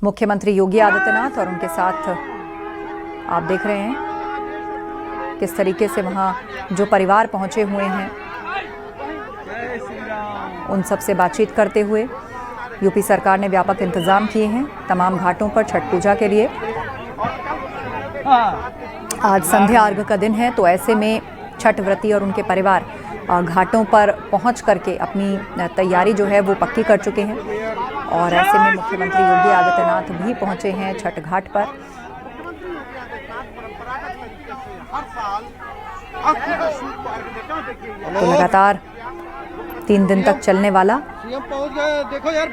मुख्यमंत्री योगी आदित्यनाथ और उनके साथ आप देख रहे हैं किस तरीके से वहां जो परिवार पहुंचे हुए हैं उन सब से बातचीत करते हुए। यूपी सरकार ने व्यापक इंतजाम किए हैं तमाम घाटों पर छठ पूजा के लिए। आज संध्या अर्घ का दिन है, तो ऐसे में छठ व्रती और उनके परिवार घाटों पर पहुंच करके अपनी तैयारी जो है वो पक्की कर चुके हैं। और ऐसे में मुख्यमंत्री योगी आदित्यनाथ भी पहुंचे हैं छठ घाट पर। तो लगातार 3 दिन तक चलने वाला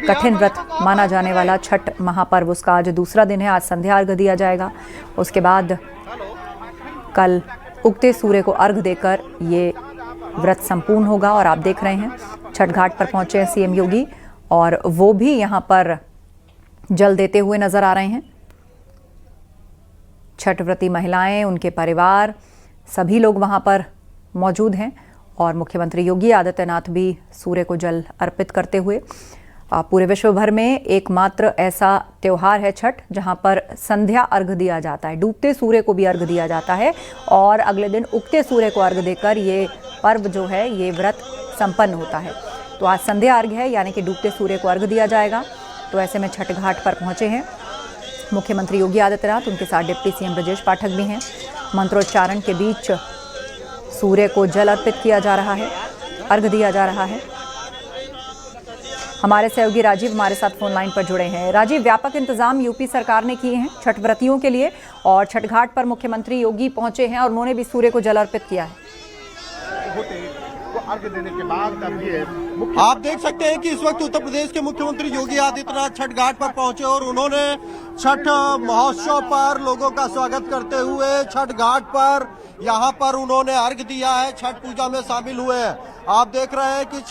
कठिन व्रत माना जाने वाला छठ महापर्व, उसका आज दूसरा दिन है। आज संध्या अर्घ दिया जाएगा, उसके बाद कल उगते सूर्य को अर्घ देकर ये व्रत संपूर्ण होगा। और आप देख रहे हैं छठ घाट पर पहुंचे हैं सीएम योगी, और वो भी यहां पर जल देते हुए नजर आ रहे हैं। छठ व्रती महिलाएं, उनके परिवार, सभी लोग वहां पर मौजूद हैं। और मुख्यमंत्री योगी आदित्यनाथ भी सूर्य को जल अर्पित करते हुए। पूरे विश्व भर में एकमात्र ऐसा त्यौहार है छठ जहां पर संध्या अर्घ दिया जाता है, डूबते सूर्य को भी अर्घ दिया जाता है और अगले दिन उगते सूर्य को अर्घ देकर ये पर्व जो है, ये व्रत संपन्न होता है। तो आज संध्या अर्घ है, यानी कि डूबते सूर्य को अर्घ दिया जाएगा। तो ऐसे में छठ घाट पर पहुंचे हैं मुख्यमंत्री योगी आदित्यनाथ, उनके साथ डिप्टी सीएम ब्रजेश पाठक भी हैं। मंत्रोच्चारण के बीच सूर्य को जल अर्पित किया जा रहा है, अर्घ दिया जा रहा है। हमारे सहयोगी राजीव हमारे साथ फोन लाइन पर जुड़े हैं। राजीव, व्यापक इंतजाम यूपी सरकार ने किए हैं छठ व्रतियों के लिए, और छठ घाट पर मुख्यमंत्री योगी पहुंचे हैं और उन्होंने भी सूर्य को जल अर्पित किया है। देने के बाद आप देख सकते हैं कि इस वक्त उत्तर प्रदेश के मुख्यमंत्री योगी आदित्यनाथ छठ घाट पर पहुंचे और उन्होंने छठ महोत्सव पर लोगों का स्वागत करते हुए छठ घाट पर यहां पर उन्होंने अर्घ दिया है, छठ पूजा में शामिल हुए हैं। आप देख रहे हैं कि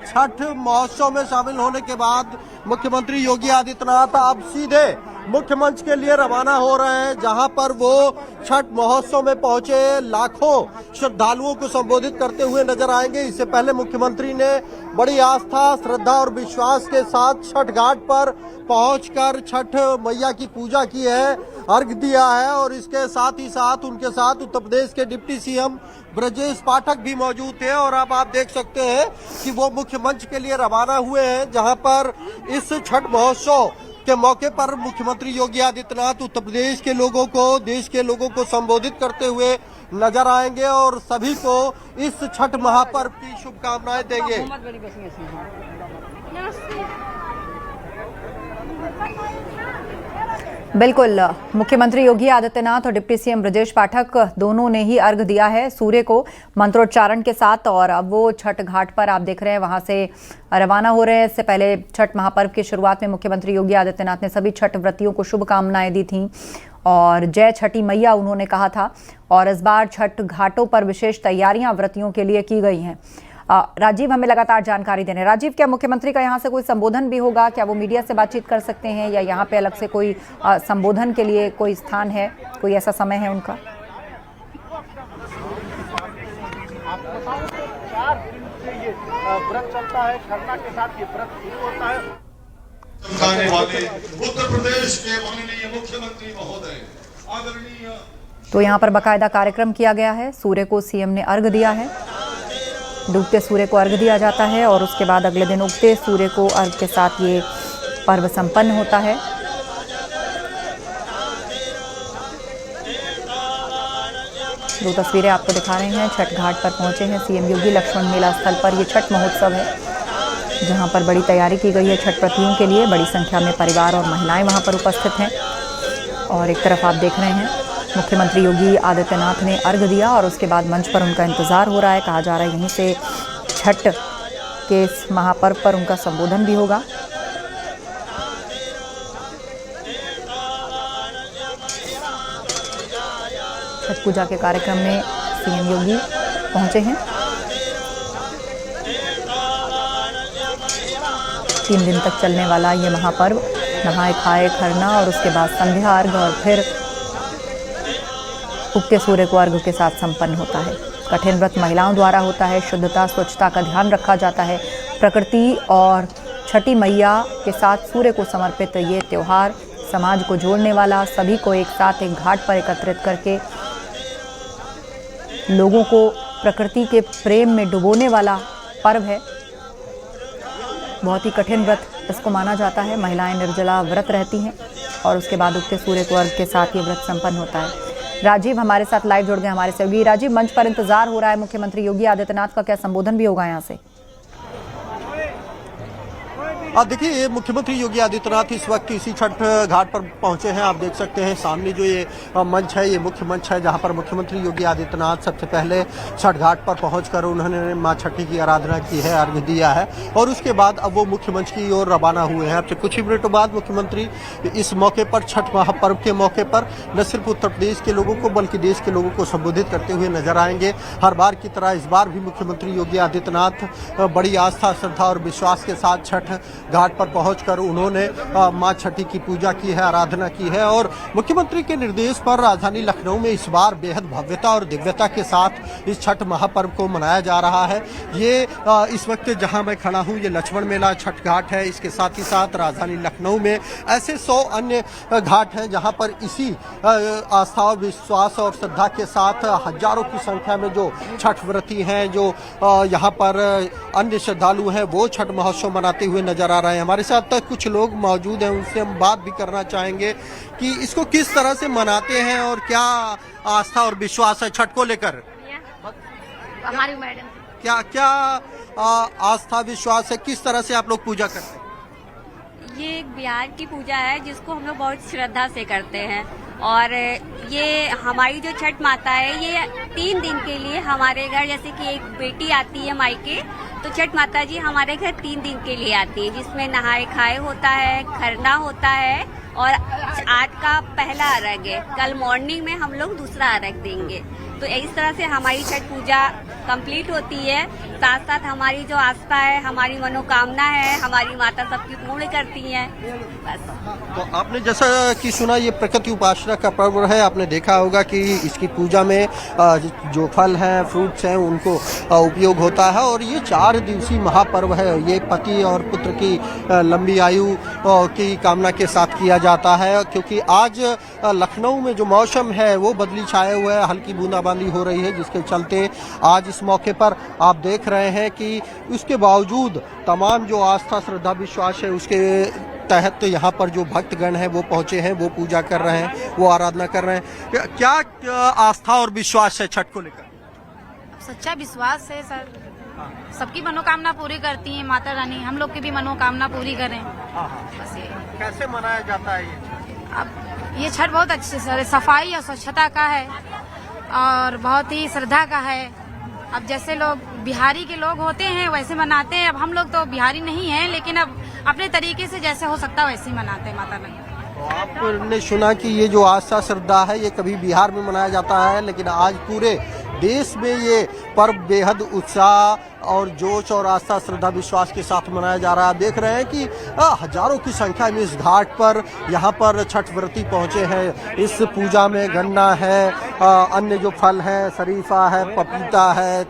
छठ महोत्सव में शामिल होने के बाद मुख्यमंत्री योगी आदित्यनाथ अब सीधे मुख्य मंच के लिए रवाना हो रहे हैं, जहां पर वो छठ महोत्सव में पहुंचे लाखों श्रद्धालुओं को संबोधित करते हुए नजर आएंगे। इससे पहले मुख्यमंत्री ने बड़ी आस्था, श्रद्धा और विश्वास के साथ छठ घाट पर पहुंचकर छठ मैया की पूजा की है, अर्घ दिया है। और इसके साथ ही साथ उनके साथ उत्तर प्रदेश के डिप्टी सीएम ब्रजेश पाठक भी मौजूद थे। और अब आप देख सकते हैं कि वो मुख्य मंच के लिए रवाना हुए हैं, जहां पर इस छठ महोत्सव के मौके पर मुख्यमंत्री योगी आदित्यनाथ उत्तर प्रदेश के लोगों को, देश के लोगों को संबोधित करते हुए नजर आएंगे और सभी को इस छठ महापर्व की शुभकामनाएं देंगे। बिल्कुल, मुख्यमंत्री योगी आदित्यनाथ और डिप्टी सीएम ब्रजेश पाठक दोनों ने ही अर्घ दिया है सूर्य को मंत्रोच्चारण के साथ। और अब वो छठ घाट पर आप देख रहे हैं वहां से रवाना हो रहे हैं। इससे पहले छठ महापर्व की शुरुआत में मुख्यमंत्री योगी आदित्यनाथ ने सभी छठ व्रतियों को शुभकामनाएं दी थीं और जय छठी मैया उन्होंने कहा था। और इस बार छठ घाटों पर विशेष तैयारियां व्रतियों के लिए की गई हैं। राजीव हमें लगातार जानकारी देने। राजीव, क्या मुख्यमंत्री का यहाँ से कोई संबोधन भी होगा? क्या वो मीडिया से बातचीत कर सकते हैं, या यहाँ पे अलग से कोई संबोधन के लिए कोई स्थान है, कोई ऐसा समय है उनका? व्रत चलता है, खरना के साथ ये व्रत शुरू होता है। उत्तर प्रदेश के माननीय मुख्यमंत्री महोदय आदरणीय। तो यहाँ पर बाकायदा कार्यक्रम किया गया है। सूर्य को सीएम ने अर्घ दिया है, डूबते सूर्य को अर्घ दिया जाता है और उसके बाद अगले दिन उगते सूर्य को अर्घ के साथ ये पर्व संपन्न होता है। दो तस्वीरें आपको दिखा रहे हैं। छठ घाट पर पहुंचे हैं सीएम योगी। लक्ष्मण मेला स्थल पर ये छठ महोत्सव है, जहां पर बड़ी तैयारी की गई है छठ व्रतियों के लिए। बड़ी संख्या में परिवार और महिलाएं वहां पर उपस्थित हैं। और एक तरफ आप देख रहे हैं मुख्यमंत्री योगी आदित्यनाथ ने अर्घ दिया और उसके बाद मंच पर उनका इंतजार हो रहा है। कहा जा रहा है यहीं से छठ के इस महापर्व पर उनका संबोधन भी होगा। छठ पूजा के कार्यक्रम में सीएम योगी पहुंचे हैं। 3 दिन तक चलने वाला ये महापर्व नहाए खाए खरना और उसके बाद संध्या अर्घ और फिर उगते सूर्य को अर्घ के साथ संपन्न होता है। कठिन व्रत महिलाओं द्वारा होता है। शुद्धता, स्वच्छता का ध्यान रखा जाता है। प्रकृति और छठी मैया के साथ सूर्य को समर्पित ये त्यौहार समाज को जोड़ने वाला, सभी को एक साथ एक घाट पर एकत्रित करके लोगों को प्रकृति के प्रेम में डुबोने वाला पर्व है। बहुत ही कठिन व्रत इसको माना जाता है। महिलाएं निर्जला व्रत रहती हैं और उसके बाद उगते सूर्य को अर्घ के साथ ये व्रत संपन्न होता है। राजीव हमारे साथ लाइव जुड़ गए हमारे सहयोगी। राजीव, मंच पर इंतजार हो रहा है, मुख्यमंत्री योगी आदित्यनाथ का क्या संबोधन भी होगा यहाँ से? देखिए, मुख्यमंत्री योगी आदित्यनाथ इस वक्त इसी छठ घाट पर पहुंचे हैं। आप देख सकते हैं सामने जो ये मंच है, ये मुख्य मंच है जहां पर मुख्यमंत्री योगी आदित्यनाथ सबसे पहले छठ घाट पर पहुंचकर उन्होंने मां छठी की आराधना की है, अर्घ्य दिया है और उसके बाद अब वो मुख्य मंच की ओर रवाना हुए हैं। अब से कुछ ही मिनटों बाद मुख्यमंत्री इस मौके पर, छठ महापर्व के मौके पर, न सिर्फ उत्तर प्रदेश के लोगों को बल्कि देश के लोगों को संबोधित करते हुए नजर आएंगे। हर बार की तरह इस बार भी मुख्यमंत्री योगी आदित्यनाथ बड़ी आस्था, श्रद्धा और विश्वास के साथ छठ घाट पर पहुंचकर उन्होंने मां छठी की पूजा की है, आराधना की है और मुख्यमंत्री के निर्देश पर राजधानी लखनऊ में इस बार बेहद भव्यता और दिव्यता के साथ इस छठ महापर्व को मनाया जा रहा है। ये इस वक्त जहां मैं खड़ा हूं, ये लक्ष्मण मेला छठ घाट है। इसके साथ ही साथ राजधानी लखनऊ में ऐसे 100 अन्य घाट हैं जहां पर इसी आस्था और विश्वास और श्रद्धा के साथ हजारों की संख्या में जो छठ व्रती हैं, जो यहाँ पर अन्य श्रद्धालु हैं, वो छठ महोत्सव मनाते हुए नजर आ रहे हैं। हमारे साथ तक कुछ लोग मौजूद हैं, उनसे हम बात भी करना चाहेंगे कि इसको किस तरह से मनाते हैं और क्या आस्था और विश्वास है छठ को लेकर। हमारी मैडम क्या क्या आस्था विश्वास है, किस तरह से आप लोग पूजा करते हैं? ये एक बिहार की पूजा है जिसको हम लोग बहुत श्रद्धा से करते हैं और ये हमारी जो छठ माता है ये 3 दिन के लिए हमारे घर, जैसे कि एक बेटी आती है मायके, तो छठ माता जी हमारे घर 3 दिन के लिए आती है, जिसमें नहाए खाए होता है, खरना होता है और आज का पहला अर्घ है। कल मॉर्निंग में हम लोग दूसरा अर्घ देंगे। तो इस तरह से हमारी छठ पूजा कंप्लीट होती है। साथ साथ हमारी जो आस्था है, हमारी मनोकामना है, हमारी माता सबकी पूर्ण करती हैं। बस। तो आपने जैसा कि सुना, ये प्रकृति उपासना का पर्व है। आपने देखा होगा कि इसकी पूजा में जो फल हैं, फ्रूट्स हैं, उनको उपयोग होता है और ये 4 दिवसीय महापर्व है। ये पति और पुत्र की लंबी आयु की कामना के साथ किया जाता है, क्योंकि आज लखनऊ में जो मौसम है वो बदली छाए हुए है, हल्की बूंदाबांदी हो रही है, जिसके चलते आज इस मौके पर आप देख रहे हैं कि उसके बावजूद तमाम जो आस्था, श्रद्धा, विश्वास है उसके तहत यहाँ पर जो भक्तगण हैं वो पहुंचे हैं, वो पूजा कर रहे हैं, वो आराधना कर रहे हैं। क्या आस्था और विश्वास है छठ को लेकर? सच्चा विश्वास है सर, सबकी मनोकामना पूरी करती है माता रानी, हम लोग की भी मनोकामना पूरी करें। बस ये कैसे मनाया जाता है ये? अब ये छठ बहुत अच्छे से सफाई और स्वच्छता का है और बहुत ही श्रद्धा का है। अब जैसे लोग बिहारी के लोग होते हैं वैसे मनाते हैं। अब हम लोग तो बिहारी नहीं हैं, लेकिन अब अपने तरीके से जैसे हो सकता है वैसे ही मनाते हैं माता रानी। तो आपने सुना कि ये जो आस्था श्रद्धा है ये कभी बिहार में मनाया जाता है, लेकिन आज पूरे देश में ये पर्व बेहद उत्साह और जोश और आस्था, श्रद्धा, विश्वास के साथ मनाया जा रहा है। देख रहे हैं कि हजारों की संख्या में इस घाट पर यहाँ पर छठ व्रती पहुँचे हैं। इस पूजा में गन्ना है, अन्य जो फल हैं, शरीफा है, पपीता है,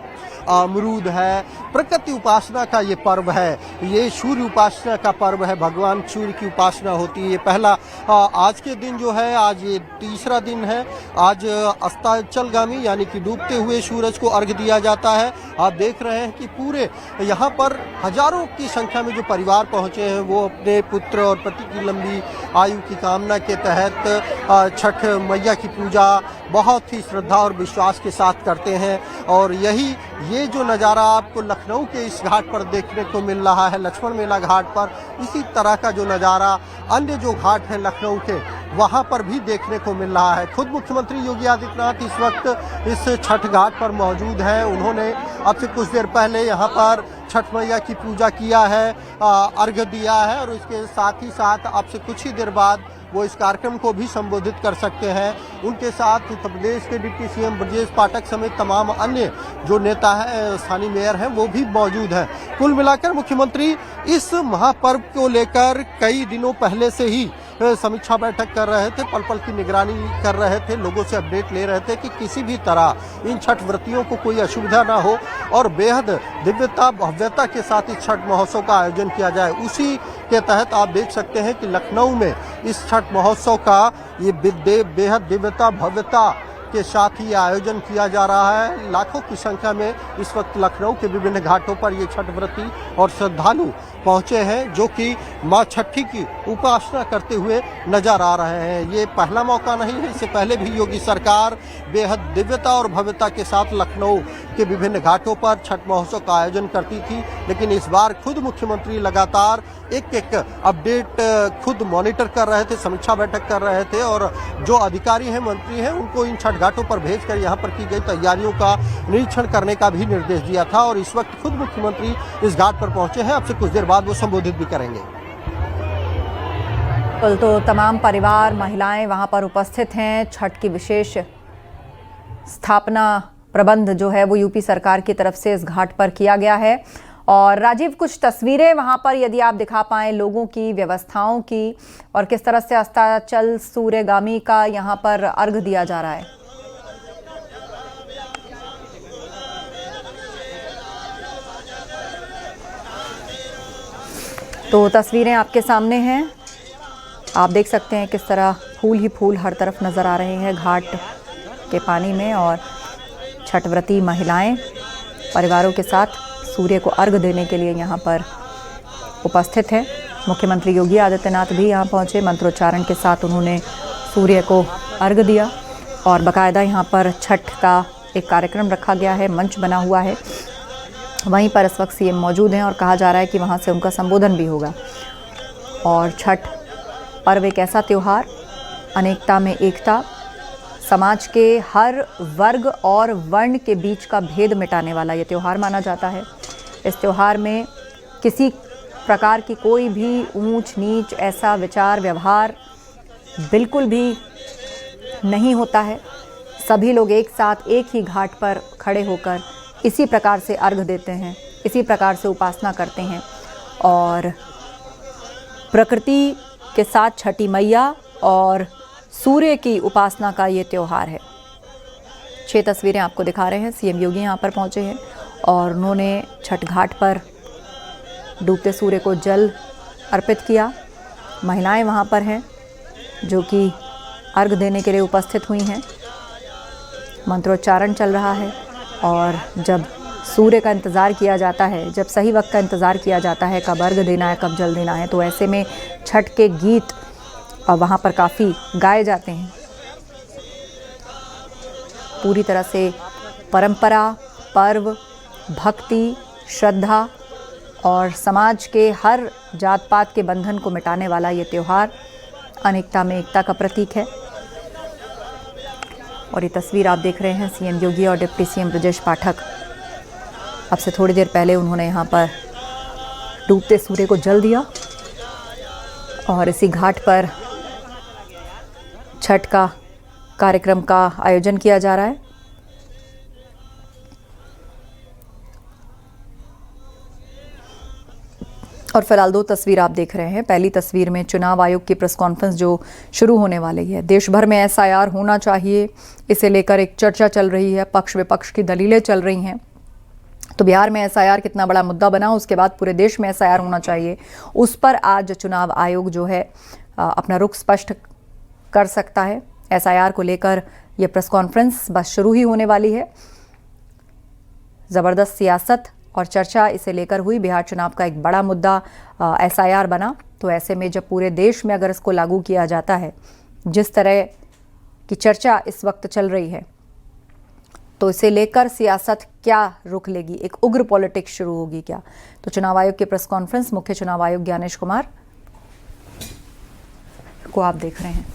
अमरूद है। प्रकृति उपासना का ये पर्व है, ये सूर्य उपासना का पर्व है। भगवान सूर्य की उपासना होती है। ये पहला आज के दिन जो है, आज ये तीसरा दिन है। आज अस्ताचलगामी यानी कि डूबते हुए सूरज को अर्घ दिया जाता है। आप देख रहे हैं कि पूरे यहाँ पर हजारों की संख्या में जो परिवार पहुँचे हैं वो अपने पुत्र और पति की लंबी आयु की कामना के तहत छठ मैया की पूजा बहुत ही श्रद्धा और विश्वास के साथ करते हैं। और ये जो नज़ारा आपको लखनऊ के इस घाट पर देखने को मिल रहा है, लक्ष्मण मेला घाट पर, इसी तरह का जो नज़ारा अन्य जो घाट हैं लखनऊ के, वहाँ पर भी देखने को मिल रहा है। खुद मुख्यमंत्री योगी आदित्यनाथ इस वक्त इस छठ घाट पर मौजूद हैं। उन्होंने अब से कुछ देर पहले यहाँ पर छठ मैया की पूजा किया है, अर्घ्य दिया है और उसके साथ ही साथ अब से कुछ ही देर बाद वो इस कार्यक्रम को भी संबोधित कर सकते हैं। उनके साथ उत्तर प्रदेश के डिप्टी सीएम ब्रजेश पाठक समेत तमाम अन्य जो नेता हैं, स्थानीय मेयर हैं, वो भी मौजूद हैं। कुल मिलाकर मुख्यमंत्री इस महापर्व को लेकर कई दिनों पहले से ही समीक्षा बैठक कर रहे थे, पल पल की निगरानी कर रहे थे, लोगों से अपडेट ले रहे थे कि किसी भी तरह इन छठ व्रतियों को कोई असुविधा ना हो और बेहद दिव्यता भव्यता के साथ इस छठ महोत्सव का आयोजन किया जाए। उसी के तहत आप देख सकते हैं कि लखनऊ में इस छठ महोत्सव का ये बेहद दिव्यता भव्यता के साथ ही आयोजन किया जा रहा है। लाखों की संख्या में इस वक्त लखनऊ के विभिन्न घाटों पर ये छठ व्रती और श्रद्धालु पहुंचे हैं, जो कि मां छठी की उपासना करते हुए नजर आ रहे हैं। ये पहला मौका नहीं है, इससे पहले भी योगी सरकार बेहद दिव्यता और भव्यता के साथ लखनऊ के विभिन्न घाटों पर छठ महोत्सव का आयोजन करती थी, लेकिन इस बार खुद मुख्यमंत्री लगातार एक एक अपडेट खुद मॉनिटर कर रहे थे, समीक्षा बैठक कर रहे थे और जो अधिकारी हैं, मंत्री हैं, उनको इन छठ घाटों पर भेजकर यहाँ पर की गई तैयारियों का निरीक्षण करने का भी निर्देश दिया था और इस वक्त खुद मुख्यमंत्री इस घाट पर पहुंचे हैं। अब से कुछ देर बाद वो संबोधित भी करेंगे। तो तमाम परिवार, महिलाएं वहां पर उपस्थित हैं। छठ की विशेष स्थापना प्रबंध जो है वो यूपी सरकार की तरफ से इस घाट पर किया गया है। और राजीव, कुछ तस्वीरें वहां पर यदि आप दिखा पाएं लोगों की, व्यवस्थाओं की, और किस तरह से अस्ताचल सूर्यगामी का यहां पर अर्घ दिया जा रहा है। तो तस्वीरें आपके सामने हैं, आप देख सकते हैं किस तरह फूल ही फूल हर तरफ नज़र आ रहे हैं घाट के पानी में और छठ व्रती महिलाएं परिवारों के साथ सूर्य को अर्घ देने के लिए यहाँ पर उपस्थित है। मुख्यमंत्री योगी आदित्यनाथ भी यहाँ पहुँचे, मंत्रोच्चारण के साथ उन्होंने सूर्य को अर्घ दिया और बाकायदा यहाँ पर छठ का एक कार्यक्रम रखा गया है, मंच बना हुआ है। वहीं पर इस वक्त सीएम मौजूद हैं और कहा जा रहा है कि वहाँ से उनका संबोधन भी होगा। और छठ पर्व एक ऐसा त्यौहार, अनेकता में एकता, समाज के हर वर्ग और वर्ण के बीच का भेद मिटाने वाला ये त्यौहार माना जाता है। इस त्यौहार में किसी प्रकार की कोई भी ऊंच नीच ऐसा विचार व्यवहार बिल्कुल भी नहीं होता है। सभी लोग एक साथ एक ही घाट पर खड़े होकर इसी प्रकार से अर्घ देते हैं, इसी प्रकार से उपासना करते हैं और प्रकृति के साथ छठी मैया और सूर्य की उपासना का ये त्यौहार है। 6 तस्वीरें आपको दिखा रहे हैं। सीएम योगी यहाँ पर पहुँचे हैं और उन्होंने छठ घाट पर डूबते सूर्य को जल अर्पित किया। महिलाएं वहाँ पर हैं जो कि अर्घ देने के लिए उपस्थित हुई हैं। मंत्रोच्चारण चल रहा है और जब सूर्य का इंतज़ार किया जाता है, जब सही वक्त का इंतज़ार किया जाता है कब अर्घ देना है, कब जल देना है, तो ऐसे में छठ के गीत वहाँ पर काफ़ी गाए जाते हैं। पूरी तरह से परंपरा, पर्व, भक्ति, श्रद्धा और समाज के हर जात पात के बंधन को मिटाने वाला ये त्यौहार अनेकता में एकता का प्रतीक है। और ये तस्वीर आप देख रहे हैं सीएम योगी और डिप्टी सीएम ब्रजेश पाठक। अब से थोड़ी देर पहले उन्होंने यहाँ पर डूबते सूर्य को जल दिया और इसी घाट पर छठ का कार्यक्रम का आयोजन किया जा रहा है। और फिलहाल 2 तस्वीर आप देख रहे हैं। पहली तस्वीर में चुनाव आयोग की प्रेस कॉन्फ्रेंस जो शुरू होने वाली है। देश भर में एसआईआर होना चाहिए, इसे लेकर एक चर्चा चल रही है, पक्ष विपक्ष की दलीलें चल रही हैं। तो बिहार में एसआईआर कितना बड़ा मुद्दा बना, उसके बाद पूरे देश में एसआईआर होना चाहिए, उस पर आज चुनाव आयोग जो है अपना रुख स्पष्ट कर सकता है। एसआईआर को लेकर ये प्रेस कॉन्फ्रेंस बस शुरू ही होने वाली है। ज़बरदस्त सियासत और चर्चा इसे लेकर हुई। बिहार चुनाव का एक बड़ा मुद्दा एसआईआर बना, तो ऐसे में जब पूरे देश में अगर इसको लागू किया जाता है, जिस तरह की चर्चा इस वक्त चल रही है, तो इसे लेकर सियासत क्या रुख लेगी, एक उग्र पॉलिटिक्स शुरू होगी क्या? तो चुनाव आयोग की प्रेस कॉन्फ्रेंस, मुख्य चुनाव आयुक्त ज्ञानेश कुमार को आप देख रहे हैं।